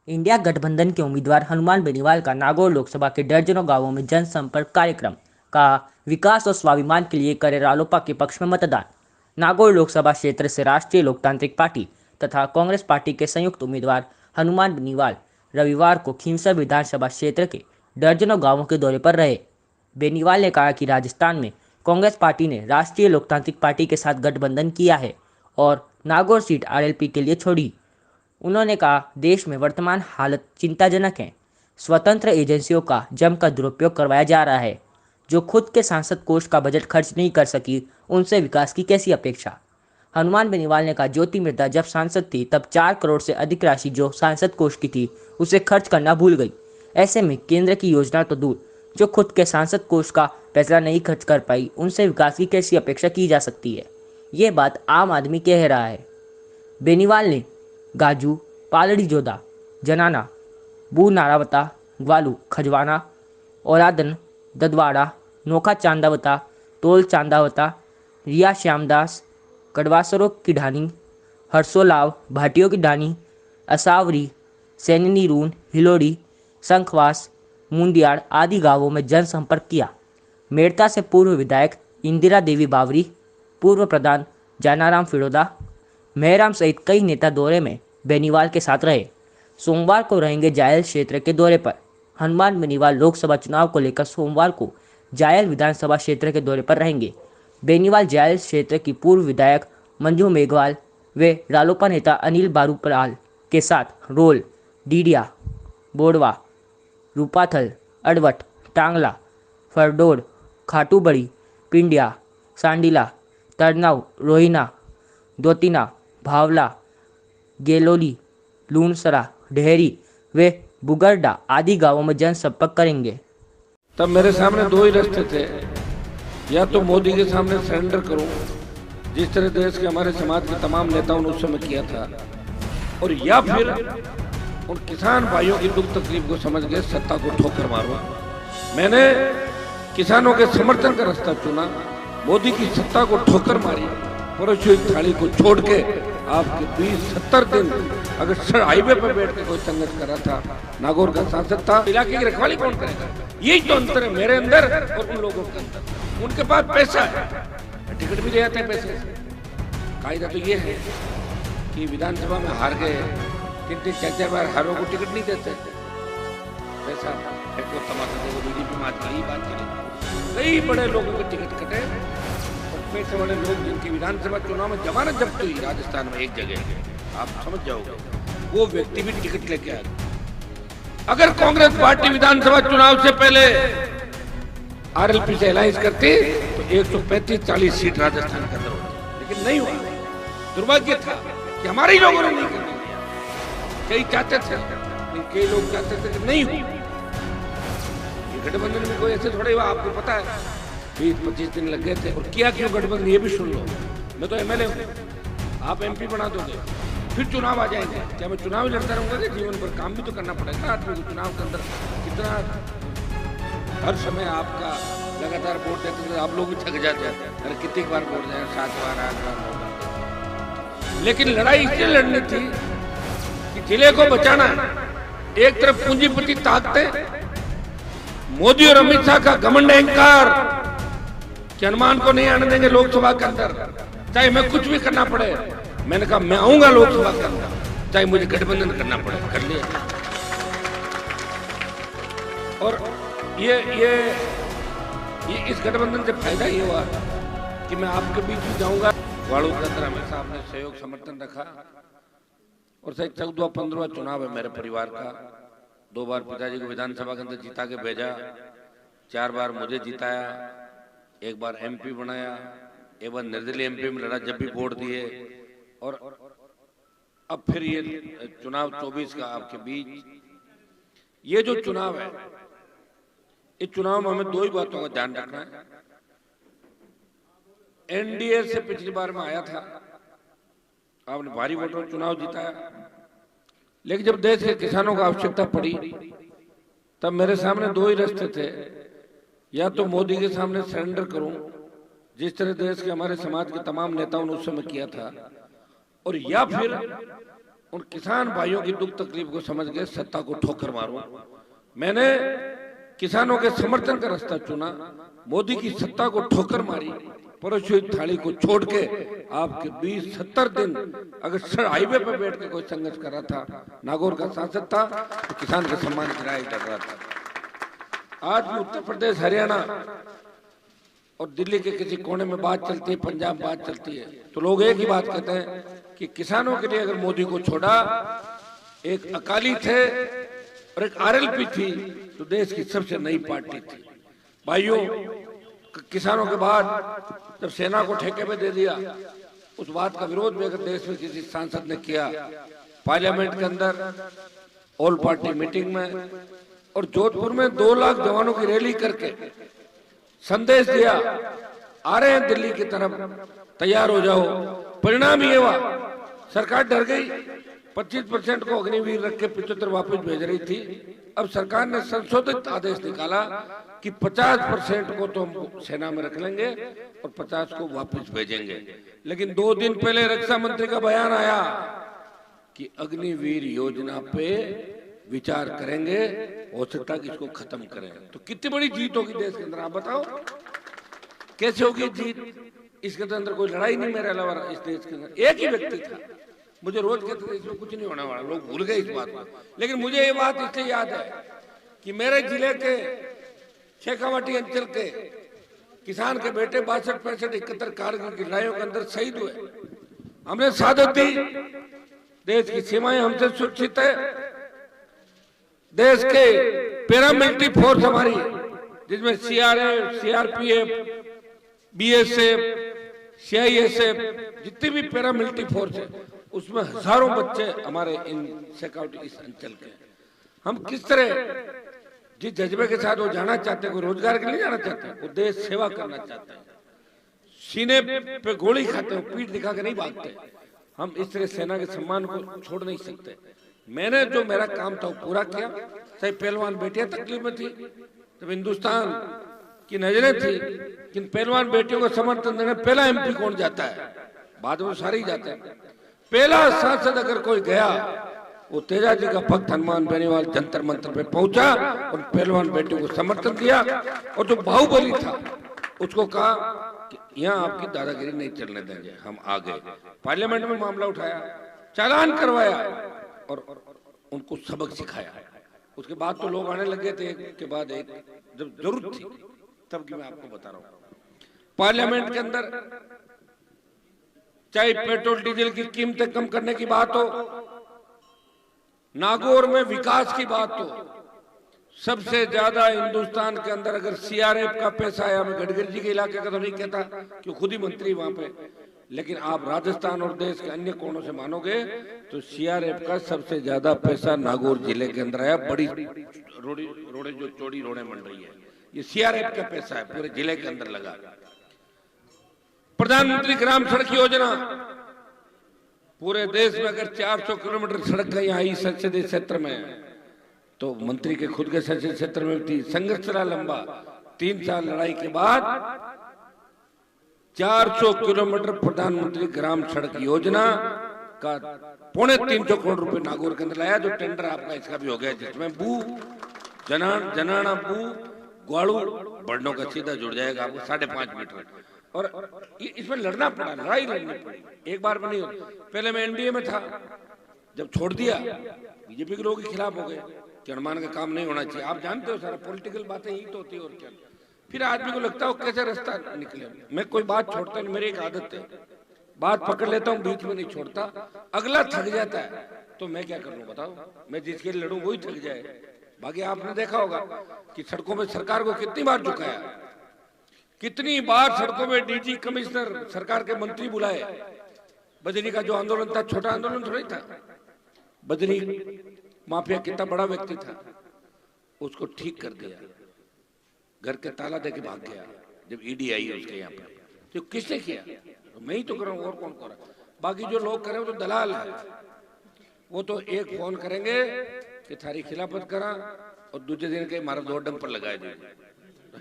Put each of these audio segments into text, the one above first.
India गठबंधन के उम्मीदवार हनुमान बेनीवाल का नागौर लोकसभा के दर्जनों गांवों में जनसंपर्क कार्यक्रम का विकास और स्वाभिमान के लिए करे रालोपा के पक्ष में मतदान। नागौर लोकसभा क्षेत्र से राष्ट्रीय लोकतांत्रिक पार्टी तथा कांग्रेस पार्टी के संयुक्त उम्मीदवार हनुमान बेनीवाल रविवार को खींवसर विधानसभा क्षेत्र के दर्जनों गांवों के दौरे पर रहे। बेनीवाल ने कहा कि राजस्थान में कांग्रेस पार्टी ने राष्ट्रीय लोकतांत्रिक पार्टी के साथ गठबंधन किया है और नागौर सीट आरएलपी के लिए छोड़ी। उन्होंने कहा, देश में वर्तमान हालत चिंताजनक है। स्वतंत्र एजेंसियों का जमकर दुरुपयोग करवाया जा रहा है। जो खुद के सांसद कोष का बजट खर्च नहीं कर सकी, उनसे विकास की कैसी अपेक्षा। हनुमान बेनीवाल ने कहा, ज्योति मिर्धा जब सांसद थी तब 4 करोड़ से अधिक राशि जो सांसद कोष की थी उसे खर्च करना भूल गई। ऐसे में केंद्र की योजना तो दूर, जो खुद के सांसद कोष का पैसा नहीं खर्च कर पाई, उनसे विकास की कैसी अपेक्षा की जा सकती है। ये बात आम आदमी कह रहा है। बेनीवाल ने गाजू, पालड़ी जोधा, जनाना, बू नारावता, ग्वालू, खजवाना, औरादन, ददवाड़ा, नोखा चांदावता, तोल चांदावता, रिया श्यामदास, कड़वासरों की ढानी, हर्षोलाव, भाटियों की ढानी, असावरी, सैननी रून, हिलोड़ी, शंखवास, मुंडियाड़ आदि गांवों में जनसंपर्क किया। मेड़ता से पूर्व विधायक इंदिरा देवी बावरी, पूर्व प्रधान जानाराम फिरोदा, मेहराम सहित कई नेता दौरे में बेनीवाल के साथ रहे। सोमवार को रहेंगे जायल क्षेत्र के दौरे पर। हनुमान बेनीवाल लोकसभा चुनाव को लेकर सोमवार को जायल विधानसभा क्षेत्र के दौरे पर रहेंगे। बेनीवाल जायल क्षेत्र की पूर्व विधायक मंजू मेघवाल व रालोपा नेता अनिल बारूपराल के साथ रोल, डीडिया, बोडवा, रूपाथल, अडवट, टांगला, फरडोड, खाटूबड़ी, पिंडिया, सांडीला, तरनाव, रोहिना, दोतिना, भावला, गेलोली, लूणसरा, डेहरी व बुगरडा आदि गांवों में जनसंपर्क करेंगे। तब मेरे सामने दो ही रास्ते थे, या तो मोदी के सामने सरेंडर करूं, जिस तरह देश के हमारे समाज के तमाम नेताओं ने उस समय किया था, और या फिर उन किसान भाइयों की दुख तकलीफ को समझ के सत्ता को ठोकर मारूं। मैंने किसानों के समर्थन का रास्ता चुना, मोदी की सत्ता को ठोकर मारी, परशुराम थाली को छोड़ के आपके 20-70 दिन अगर हाईवे पर बैठ के कोई संघर्ष कर रहा था, नागौर का सांसद था, इलाके की रखवाली कौन करेगा? यही तो अंतर है मेरे अंदर और उन लोगों के अंदर। उनके पास पैसा है, टिकट भी ले आते हैं पैसे से। कायदा तो ये है कि विधानसभा में हार गए, 3-4 बार हारों को टिकट नहीं देते। पैसा फेंको, तमाशा देखो, बीजेपी में आज यही बात करी, कई बड़े लोगों के टिकट कटे और पैसे वाले लोग जिनकी विधानसभा चुनाव में जमानत जब्त हुई राजस्थान में एक जगह, आप समझ जाओगे, वो व्यक्ति भी टिकट लेके आए। अगर कांग्रेस पार्टी विधानसभा चुनाव से पहले आरएलपी से अलायंस करती तो 135-40 सीट राजस्थान के अंदर होती, लेकिन नहीं हुआ। दुर्भाग्य था कि हमारे ही लोगों ने नहीं कर दिया। कई चाहते थे, लेकिन कई लोग चाहते थे कि नहीं हुई। गठबंधन में कोई ऐसे थोड़े हुआ, आपको पता है 20-25 दिन लग गए थे। और किया क्यों गठबंधन, ये भी सुन लो। मैं तो एमएलए हूँ, आप एमपी बना दोगे, फिर चुनाव आ जाएंगे, क्या मैं चुनाव लड़ता रहूंगा? कि जीवन भर काम भी तो करना पड़ेगा आदमी को। चुनाव के अंदर कितना हर समय आपका लगातार वोट देते थे, आप लोग भी थक जाते हैं। अरे कितनी बार वोट दें, 7 बार 8 बार 9 बार। लेकिन लड़ाई इसलिए लड़नी थी कि जिले को बचाना है। एक तरफ पूंजीपति ताकते, मोदी और अमित शाह का घमंड अहंकार कि हनुमान को नहीं आने देंगे लोकसभा के अंदर, चाहे मैं कुछ भी करना पड़े। मैंने कहा मैं आऊंगा लोकसभा के अंदर, चाहे मुझे गठबंधन करना पड़े, कर लिया। और ये इस गठबंधन से फायदा ये हुआ कि मैं आपके बीच में जाऊंगा। वाड़ू के अंदर हमेशा आपने सहयोग समर्थन रखा, और सही 14-15वां चुनाव है मेरे परिवार का। 2 बार पिताजी को विधानसभा के अंदर जिता के भेजा, 4 बार मुझे जिताया, 1 बार एमपी बनाया, 1 बार निर्दलीय एमपी में लड़ा जब भी वोट दिए। और अब फिर ये चुनाव 24 का आपके बीच, ये जो चुनाव है, इस चुनाव में हमें 2 ही बातों का ध्यान रखना है। एनडीए से पिछली बार में आया था, आपने भारी वोटों में चुनाव जिताया, लेकिन जब देश के किसानों को आवश्यकता पड़ी तब मेरे सामने 2 ही रास्ते थे, या तो मोदी के सामने सरेंडर करूं, जिस तरह देश के हमारे समाज के तमाम नेताओं ने उस समय किया था, और या फिर उन किसान भाइयों की दुख तकलीफ को समझ के सत्ता को ठोकर मारूं। मैंने किसानों के समर्थन का रास्ता चुना, मोदी की सत्ता को ठोकर मारी, परोसित थाली को छोड़ के आपके 20-70 दिन अगर हाईवे पे बैठ के कोई संघर्ष कर रहा था, नागौर का सांसद था, तो किसान के सम्मान की राय कर रहा था। आज भी उत्तर प्रदेश, हरियाणा और दिल्ली के किसी कोने में बात चलती है, पंजाब बात चलती है, तो लोग एक ही बात कहते हैं कि किसानों के लिए अगर मोदी को छोड़ा, एक अकाली थे और एक आरएलपी थी, तो देश की सबसे नई पार्टी थी। भाइयों, किसानों के बाद जब सेना को ठेके पे दे दिया, उस बात का विरोध भी अगर देश में किसी सांसद ने किया, पार्लियामेंट के अंदर ऑल पार्टी मीटिंग में और जोधपुर में 2 लाख जवानों की रैली करके संदेश दिया, आ रहे हैं दिल्ली की तरफ, तैयार हो जाओ। परिणाम ये हुआ, सरकार डर गई, 25% को अग्निवीर रख के 75 वापस भेज रही थी। अब सरकार ने संशोधित आदेश निकाला कि 50% को तो हम सेना में रख लेंगे और 50 को वापस भेजेंगे। लेकिन 2 दिन पहले रक्षा मंत्री का बयान आया कि अग्निवीर योजना पे विचार करेंगे, हो सकता है कि इसको खत्म करें। तो कितनी बड़ी जीत होगी देश के अंदर, आप बताओ कैसे होगी जीत? इसके अंदर कोई लड़ाई नहीं मेरे अलावा इस देश के अंदर। एक ही व्यक्ति था, मुझे रोज कहते थे इसमें कुछ नहीं होने वाला, लोग भूल गए इस बात को। लेकिन मुझे ये बात इसलिए याद है कि मेरे जिले के शेखावाटी अंचल के किसान के बेटे 62, 65, 71 कारगिल की लड़ाइयों के अंदर शहीद हुए। हमने शहादत दी, देश की सीमाएं हमसे सुरक्षित है। देश के पैरामिलिट्री फोर्स हमारी, जिसमें सीआरएफ, सीआरपीएफ, बीएसएफ, सीआईएसएफ, जितनी भी पैरामिलिट्री फोर्स है, उसमें हजारों बच्चे हमारे इन शेखावाटी इस अंचल के। हम किस तरह जिस जज्बे के साथ वो जाना चाहते हैं, कोई रोजगार के लिए जाना चाहते हैं, वो देश सेवा करना चाहते हैं, सीने पे गोली खाते हैं, पीठ दिखा के नहीं भागते। हम इस तरह सेना के सम्मान को छोड़ नहीं सकते। मैंने जो मेरा काम था वो पूरा किया। चाहे पहलवान बेटियां तकलीफ में थी, जब हिंदुस्तान की नजरें थी, किन पहलवान बेटियों को समर्थन देने पहला एमपी कौन जाता है? बाद में सारे ही जाते हैं। पहला सांसद अगर कोई गया, वो तेजा जी का भक्त हनुमान बेनीवाल जंतर मंतर पे पहुंचा और पहलवान बेटियों को समर्थन दिया। और जो बाहुबली था उसको कहा कि यहाँ आपकी दादागिरी नहीं चलने देंगे, हम आ गए। पार्लियामेंट में मामला उठाया, चालान करवाया और उनको सबक सिखाया। उसके बाद तो लोग आने लगे थे, एक के बाद एक, जब जरूरत थी तब की मैं आपको बता रहा हूँ। पार्लियामेंट के अंदर चाहे पेट्रोल डीजल की कीमतें कम करने की बात हो, नागौर में विकास की बात हो, सबसे ज्यादा हिंदुस्तान के अंदर अगर सीआरएफ का पैसा आया, मैं गडकरी जी के इलाके का तो नहीं कहता कि खुद ही मंत्री वहां पे, लेकिन आप राजस्थान और देश के अन्य कोनों से मानोगे तो सीआरएफ का सबसे ज्यादा पैसा नागौर जिले के अंदर आया। बड़ी रोडे जो चौड़ी रोडे बन रही है, ये सीआरएफ का पैसा है, पूरे जिले के अंदर लगा। प्रधानमंत्री ग्राम सड़क योजना, पूरे देश में अगर 400 किलोमीटर सड़क कहीं आई संसदीय क्षेत्र में, तो मंत्री के खुद के संसदीय क्षेत्र में थी। संघर्ष चला लंबा, 3 साल लड़ाई के बाद 400 किलोमीटर प्रधानमंत्री ग्राम सड़क योजना का 350 करोड़ रुपए नागौर के अंदर लाया। जो टेंडर आपका इसका भी हो गया, जिसमें बू जनाना बू ग्वाड़ू बढ़नों का सीधा जुड़ जाएगा आपको 5.5 मीटर। और इसमें लड़ना पड़ा, लड़ाई लड़नी पड़ी, एक बार में नहीं होती। पहले मैं एनडीए में था, जब छोड़ दिया बीजेपी के लोग के खिलाफ हो गए कि हनुमान का काम नहीं होना चाहिए। आप जानते हो सारा पॉलिटिकल बातें ही तो होती है और क्या। फिर आदमी को लगता है कैसे रास्ता निकले। मैं कोई बात छोड़ता नहीं, मेरी एक आदत है, बात पकड़ लेता हूँ, बीच में नहीं छोड़ता। अगला थक जाता है तो मैं क्या करूँ बताओ? मैं जिसके लिए लड़ूं वही थक जाए। बाकी आपने देखा होगा कि सड़कों में सरकार को कितनी बार झुकाया, कितनी बार सड़कों में डीजी कमिश्नर सरकार के मंत्री बुलाए। बजरी का जो आंदोलन था, छोटा आंदोलन थोड़ा ही था। बजरी माफिया कितना बड़ा व्यक्ति था, उसको ठीक कर दिया, घर के ताला देके भाग गया जब ईडी आई उसके यहाँ पे। तो किसने किया? तो मैं ही तो कर रहा हूँ, और कौन कर रहा है? बाकी जो लोग कर रहे हैं वो तो दलाल है। वो तो एक फोन करेंगे कि थारी खिलाफत करा और दूसरे दिन के मारा 2 डंपर लगाए दे,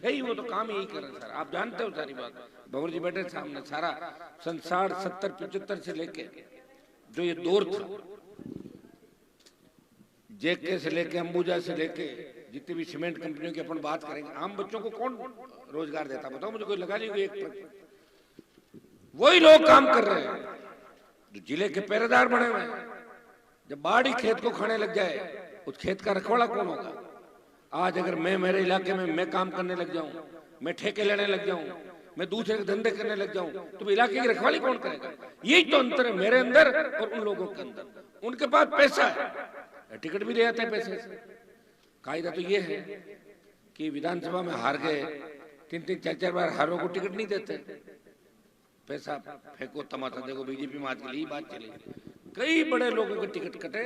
है ही वो तो काम यही कर रहे हैं सर। आप जानते हो सारी बात, भंवर जी बैठे सामने, सारा सन 60, 70, 75 से लेके जो ये दौर था जेके से लेके अंबुजा से लेके जितनी भी सीमेंट कंपनियों की अपन बात करेंगे, आम बच्चों को कौन रोजगार देता बताओ मुझे, कोई लगा लीजिए एक ट्रक। वही लोग काम कर रहे हैं जो जिले के पहरेदार बने हुए हैं। जब बाढ़ ही खेत को खाने लग जाए, उस खेत का रखवाला कौन होगा? आज अगर मैं मेरे इलाके में मैं काम करने लग जाऊं, मैं ठेके लेने लग जाऊं, मैं दूसरे के धंधे करने लग जाऊं, तो इलाके की रखवाली कौन करेगा? यही तो अंतर है मेरे अंदर और उन लोगों के अंदर। उनके पास पैसा है, टिकट भी ले आते हैं पैसे से। कायदा तो ये है कि विधानसभा में हार गए, 3-3 4-4 बार हारों को टिकट नहीं देते। पैसा फेंको, तमाशा देखो। बीजेपी में आजकल यही बात चली, कई बड़े लोगों के टिकट कटे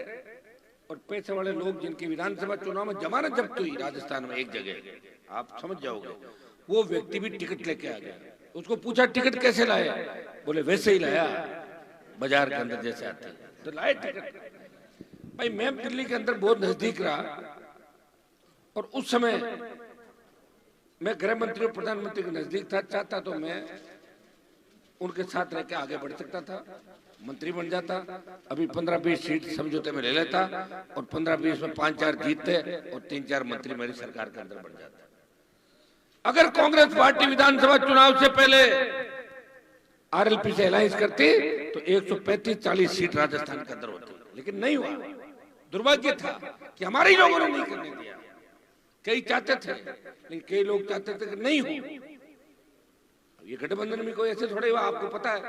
और पैसे वाले लोग जिनकी विधानसभा चुनाव में जमानत जब्त हुई राजस्थान में एक जगह, आप समझ जाओगे, वो व्यक्ति भी टिकट लेके आ गया। उसको पूछा टिकट कैसे लाए? बोले वैसे ही लाया, बाजार के अंदर जैसे आते हैं तो लाए टिकट। भाई मैं दिल्ली के अंदर बहुत नजदीक रहा और उस समय मैं गृह मंत्री और प्रधानमंत्री के नजदीक था। चाहता तो मैं उनके साथ रह के आगे बढ़ सकता था, मंत्री बन जाता। अभी 15-20 सीट समझौते में ले लेता और 15-20 में 5-4 जीतते और 3-4 मंत्री मेरी सरकार के अंदर बन जाते। अगर कांग्रेस पार्टी विधानसभा चुनाव से पहले आरएलपी से अलायंस करती तो 135-40 सीट राजस्थान के अंदर होती, लेकिन नहीं हुआ। दुर्भाग्य था कि हमारे लोगों ने नहीं करने दिया। कई चाहते थे लेकिन कई लोग चाहते थे कि नहीं हो। ये गठबंधन में कोई ऐसे थोड़े हुआ, आपको पता है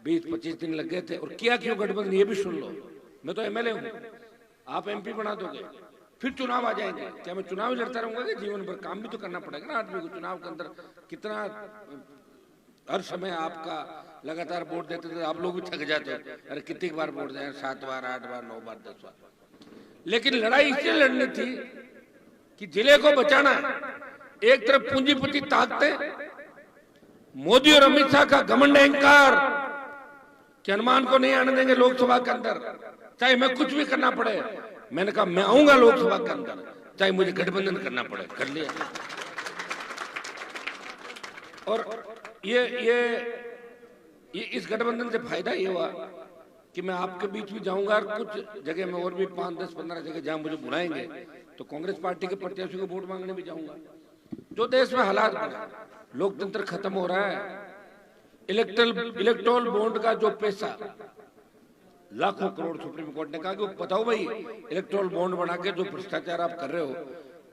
20-25 दिन लग गए थे। और किया क्यों गठबंधन, ये भी सुन लो। मैं तो एमएलए हूं, आप एमपी बना दोगे, फिर चुनाव आ जाएंगे। क्या मैं चुनाव ही लड़ता रहूंगा कि जीवन भर? काम भी तो करना पड़ेगा ना आदमी को। चुनाव के अंदर कितना हर समय आपका लगातार वोट देते थे, आप लोग भी थक जाते हो। अरे कितनी बार वोट दें, 7 बार, 8 बार, 9 बार, 10 बार। लेकिन लड़ाई इसलिए लड़नी थी कि जिले को बचाना है। एक तरफ पूंजीपति ताकते, मोदी और अमित शाह का घमंड अहंकार कि हनुमान को नहीं आने देंगे लोकसभा के अंदर, चाहे मैं कुछ भी करना पड़े। मैंने कहा मैं आऊंगा लोकसभा के अंदर, चाहे मुझे गठबंधन करना पड़े। कर लिया। और ये इस गठबंधन से फायदा ये हुआ कि मैं आपके बीच भी जाऊंगा और कुछ जगह में और भी 5, 10, 15 जगह जहां मुझे बुलाएंगे तो कांग्रेस पार्टी के प्रत्याशियों को वोट मांगने भी जाऊंगा। जो देश में हालात बने, लोकतंत्र खत्म हो रहा है। इलेक्टोरल बॉन्ड का जो पैसा लाखों करोड़, सुप्रीम कोर्ट ने कहा कि बताओ भाई इलेक्टोरल बॉन्ड बना के जो भ्रष्टाचार आप कर रहे हो,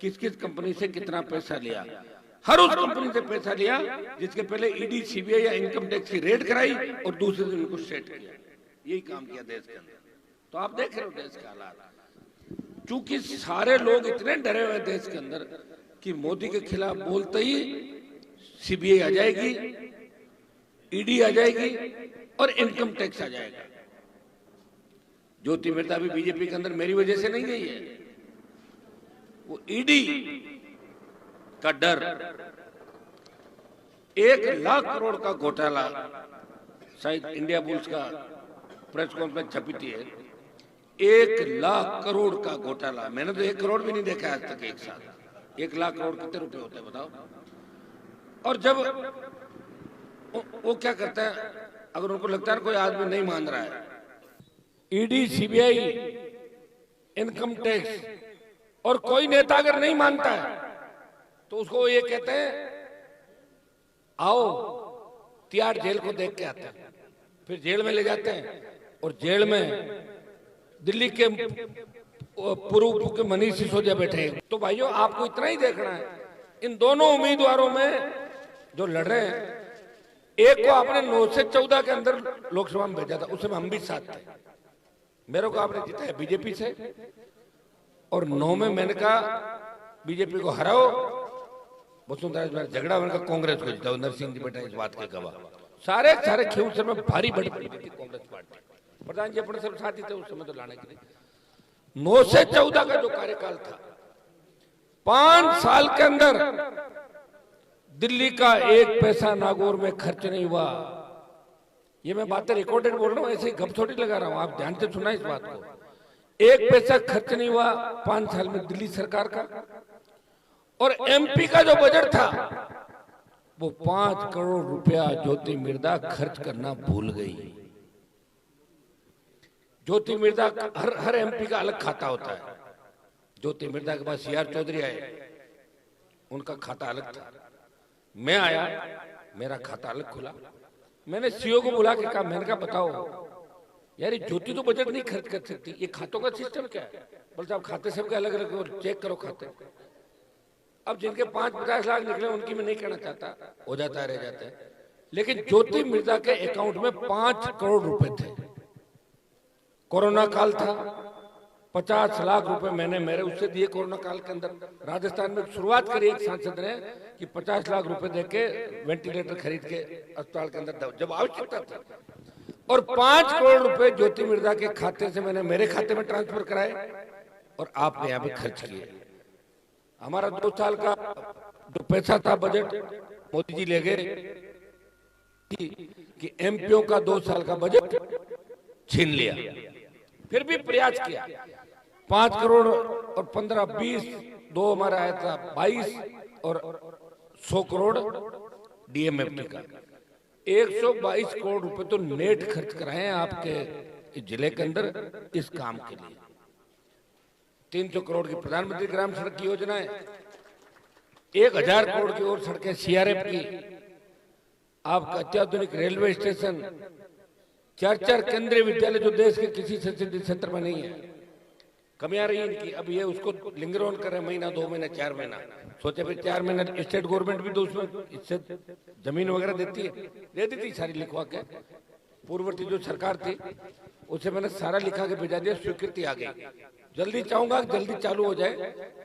किस किस कंपनी से कितना पैसा लिया। हर उस कंपनी से पैसा लिया जिसके पहले ईडी, सीबीआई या इनकम टैक्स की रेड कराई और दूसरे दिन उनको सेट किया। यही काम किया देश के अंदर। तो आप देख रहे हो देश के हालात। चूंकि सारे लोग इतने डरे हुए देश के अंदर कि मोदी के खिलाफ बोलते ही सीबीआई आ जाएगी, ईडी आ जाएगी और इनकम टैक्स आ जाएगा। ज्योति मेहता भी बीजेपी के अंदर मेरी वजह से नहीं गई है। वो ईडी का डर, 1 लाख करोड़ का घोटाला, शायद इंडिया बुल्स का प्रेस कॉन्फ्रेंस छपी थी, 1 लाख करोड़ का घोटाला। मैंने तो 1 करोड़ भी नहीं देखा आज तक एक साथ। 1 लाख करोड़ कितने रुपए होते हैं बताओ? और जब वो क्या करते हैं, अगर उनको लगता है कोई आदमी नहीं मान रहा है, ईडी, सीबीआई, इनकम टैक्स, और कोई नेता अगर नहीं मानता है तो उसको ये कहते हैं आओ तिहाड़ जेल को देख के आते हैं। फिर जेल में ले जाते हैं और जेल में दिल्ली के पूर्व मुख्यमंत्री मनीष सिसोदिया बैठे हैं। तो भाइयों आपको इतना ही देखना है, इन दोनों उम्मीदवारों में जो लड़ रहे हैं, एक को आपने 9 से 14 के अंदर लोकसभा में भेजा था, उसमें हम भी साथ थे। मेरे को आपने जीता है बीजेपी से और 9 में मैंने कहा बीजेपी को हराओ, वसुंधरा झगड़ा मैंने कहा कांग्रेस को जिताओ। नरसिंह जी बेटा इस बात के गवाह। सारे खेवसर में भारी बढ़ पड़ी थी कांग्रेस पार्टी। प्रधान जी अपने सब साथी थे उस समय तो लाने के लिए। 9 से 14 का जो कार्यकाल था, 5 साल के अंदर दिल्ली का 1 पैसा नागौर में खर्च नहीं हुआ। ये मैं बातें रिकॉर्डेड बोल रहा हूं, ऐसे ही गप थोड़ी लगा रहा हूं, आप ध्यान से सुना इस बात को। 1 पैसा खर्च नहीं हुआ 5 साल में दिल्ली सरकार का। और एमपी का जो बजट था वो 5 करोड़ रुपया ज्योति मिर्धा खर्च करना भूल गई। ज्योति मिर्धा हर एमपी का अलग खाता होता है, ज्योति मिर्जा के पास सीआर चौधरी आए, उनका खाता अलग था। मैं आया, मेरा खाता अलग खुला। मैंने सीओ को बुला के कहा, मैंने कहा बताओ यार, ये ज्योति तो बजट नहीं खर्च कर सकती, ये खातों का सिस्टम क्या है? बोलते साहब खाते सबके अलग अलग और चेक करो खाते। अब जिनके 5-50 लाख निकले उनकी मैं नहीं कहना चाहता, हो जाता है, रह जाता है, लेकिन ज्योति मिर्जा के अकाउंट में 5 करोड़ रुपए थे। कोरोना काल था, 50 लाख रुपए मैंने मेरे उससे दिए कोरोना काल के अंदर। राजस्थान में शुरुआत करी एक सांसद ने कि 50 लाख रुपए देके वेंटिलेटर खरीद के अस्पताल के अंदर जब आवश्यकता थी, और 5 करोड़ रुपए ज्योति मिर्जा के खाते से मैंने मेरे खाते में ट्रांसफर कराए और आपने यहाँ पे खर्च किए। हमारा 2 साल का जो पैसा था बजट, मोदी जी ले गए कि एमपीओ का 2 साल का बजट छीन लिया। फिर भी प्रयास किया, 5 करोड़ और 15, 20, 2 हमारा आया था 22 और 100 करोड़ डीएमएफटी का। 122 करोड़ रुपए तो नेट खर्च कराए आपके जिले के अंदर इस काम के लिए। 300 करोड़ की प्रधानमंत्री ग्राम सड़क की योजना है, 1000 करोड़ की और सड़कें सीआरएफ की, आपका अत्याधुनिक रेलवे स्टेशन, 4 केंद्रीय विद्यालय जो देश के किसी संसदीय क्षेत्र में नहीं है। कमियां रही इनकी, अब ये उसको लिंगर ऑन कर रहे, महीना 2 महीना 4 महीना, सोचे फिर 4 महीना स्टेट गवर्नमेंट भी तो उसमें इससे जमीन वगैरह देती है, दे दी थी सारी लिखवा के। पूर्ववर्ती जो सरकार थी उसे मैंने सारा लिखा के भेजा दिया, स्वीकृति आ गई। जल्दी चाहूंगा जल्दी चालू हो जाए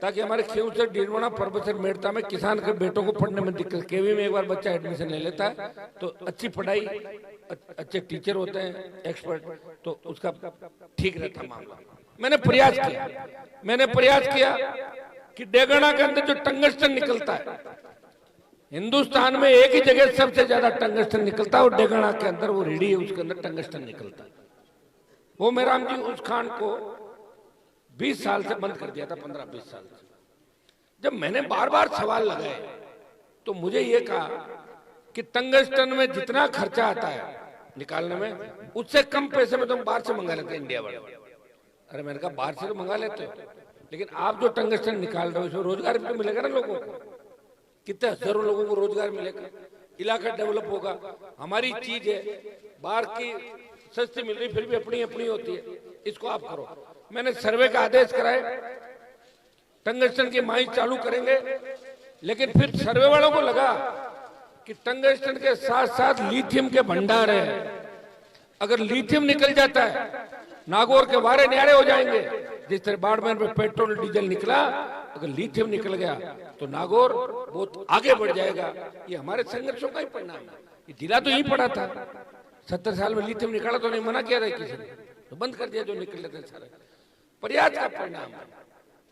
ताकि हमारे खेव से डीरवाना प्रोफेसर मेड़ता में किसान के बेटों को पढ़ने में दिक्कत, केवी में एक बार बच्चा एडमिशन ले लेता है तो अच्छी पढ़ाई, अच्छे टीचर होते हैं एक्सपर्ट, तो उसका ठीक रहता मामला। मैंने प्रयास किया कि डेगना के अंदर जो टंगस्टन निकलता है, हिंदुस्तान में एक ही जगह सबसे ज्यादा टंगस्टन निकलता है और डेगना के अंदर वो रेडी है, उसके अंदर टंगस्टन निकलता है। वो मेराम जी उस खान को 20 साल से बंद कर दिया था, 15-20 साल से। जब मैंने बार बार सवाल लगाए तो मुझे ये कहा कि टंगस्टन में जितना खर्चा आता है निकालने में, उससे कम पैसे में तुम बाहर से मंगा लेते हैं इंडिया वाले। अरे मैंने कहा बाहर से तो मंगा लेते हो, लेकिन आप जो टंगस्टन निकाल रहे हो इसमें रोजगार भी तो मिलेगा ना लोगों को, कितने हजारों लोगों को रोजगार मिलेगा, इलाका डेवलप होगा। हमारी चीज है, बाहर की सस्ती मिल रही फिर भी अपनी अपनी होती है, इसको आप करो। मैंने सर्वे का आदेश कराए, टंगस्टन की माइंस चालू करेंगे, लेकिन फिर सर्वे वालों को लगा कि टंगस्टन के साथ साथ लिथियम के भंडार है। अगर लिथियम निकल जाता है नागौर के वारे न्यारे हो जाएंगे। जिस तरह बाड़मेर में पेट्रोल डीजल निकला, अगर लिथियम निकल गया तो नागौर बहुत आगे बढ़ जाएगा। ये हमारे संघर्षों का ही परिणाम है। ये जिला तो यही पड़ा था, 70 साल में लिथियम निकाला तो नहीं मना किया था किसी ने, तो बंद कर दिया जो निकल लेते सारे। प्रयास का परिणाम है।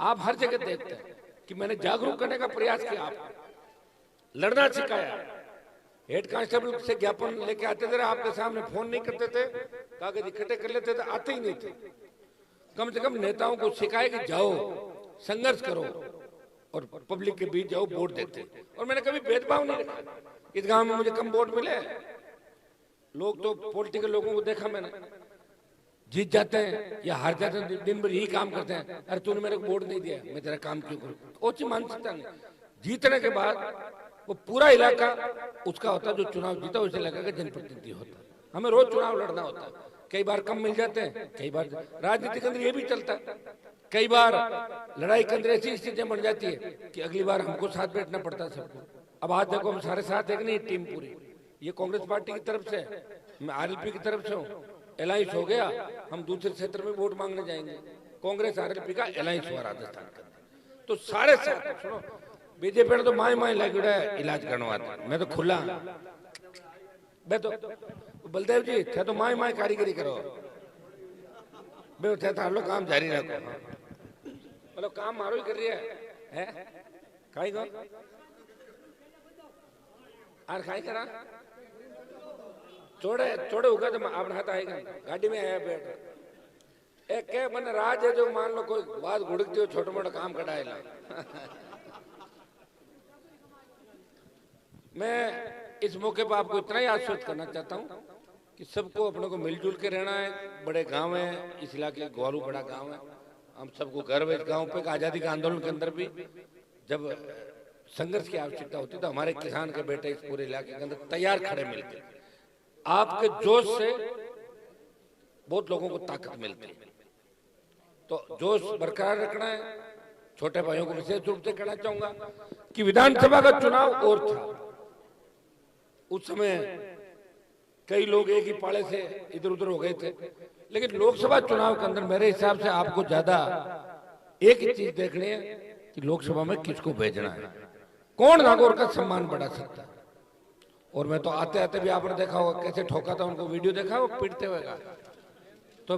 आप हर जगह देखते हैं कि मैंने जागरूक करने का प्रयास किया, आप लड़ना सिखाया। हेड कांस्टेबल से ज्ञापन लेके आते थे, आपके सामने फोन नहीं करते थे, कागज इकट्ठे कर लेते थे, आते ही नहीं थे। कम से कम नेताओं को सिखाए कि जाओ संघर्ष करो और पब्लिक के बीच जाओ, वोट देते। और मैंने कभी भेदभाव नहीं रखा। इस गांव में मुझे कम वोट मिले, लोग तो पॉलिटिकल लोगों को देखा मैंने, जीत जाते हैं या हार जाते हैं, दिन भर यही काम करते हैं, अरे तूने मेरे को वोट नहीं दिया, मैं तेरा काम क्यों करूं। ओछी मानसिकता नहीं। जीतने के बाद वो पूरा इलाका उसका होता है, जो चुनाव जीता उस इलाके का जनप्रतिनिधि होता है। हमें रोज चुनाव लड़ना होता है, कई बार कम मिल जाते हैं, कई बार राजनीति के अंदर ये भी चलता है। कई बार लड़ाई के अंदर ऐसी स्थितियां बन जाती है कि अगली बार हमको साथ बैठना पड़ता है सबको। अब आज देखो हम सारे साथ एक नहीं, टीम पूरी, ये कांग्रेस पार्टी की तरफ से, मैं आरएलपी की तरफ से हूँ, अलायंस हो गया, हम दूसरे क्षेत्र में वोट मांगने जाएंगे। कांग्रेस आरएलपी का अलायंस हुआ राजस्थान का, तो सारे साथ। सुनो, बीजेपी ने तो माए लगे इलाज करवाते, मैं तो खुला, मैं तो बलदेव जी थे तो माए कारीगरी करो, थे तो हम लोग काम जारी रखो। मतलब काम मारो ही कर रही है खाई को आर खाई करा छोड़े होगा तो आप हाथ आएगा। गाड़ी में आया बैठ एक क्या मन राज है, जो मान लो कोई बात घुड़कती हो, छोटा मोटा काम कटाएला। मैं इस मौके पर आपको इतना ही आश्वस्त करना चाहता हूं कि सबको अपने को मिलजुल के रहना है। बड़े गांव है, इस इलाके ग्वारू बड़ा गांव है, हम सबको गर्व है इस गांव पे, आजादी के आंदोलन के अंदर भी जब संघर्ष की आवश्यकता होती तो हमारे किसान के बेटे इस पूरे इलाके के अंदर तैयार खड़े मिलते। आपके जोश से बहुत लोगों को ताकत मिलती है, तो जोश बरकरार रखना है। छोटे भाइयों को विशेष रूप से कहना चाहूंगा कि विधानसभा का चुनाव और था, उस समय कई लोग एक ही पाले से इधर उधर हो गए थे, लेकिन लोकसभा चुनाव के अंदर मेरे हिसाब से आपको ज्यादा एक ही चीज देखनी है कि लोकसभा में किसको भेजना है, कौन नागौर का सम्मान बढ़ा सकता है। और मैं तो आते आते भी आपने देखा होगा कैसे ठोका था उनको, वीडियो देखा वो पीटते हुए का, तो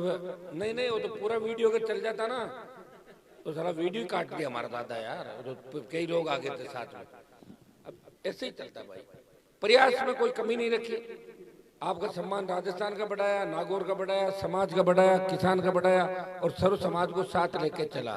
नहीं वो तो पूरा वीडियो के चल जाता ना, तो सारा वीडियो काट दिया हमारा दादा यार, तो कई लोग आ गए थे साथ में। अब ऐसे ही चलता भाई, प्रयास में कोई कमी नहीं रखी। आपका सम्मान राजस्थान का बढ़ाया, नागौर का बढ़ाया, समाज का बढ़ाया, किसान का बढ़ाया और सर्व समाज को साथ लेके चला।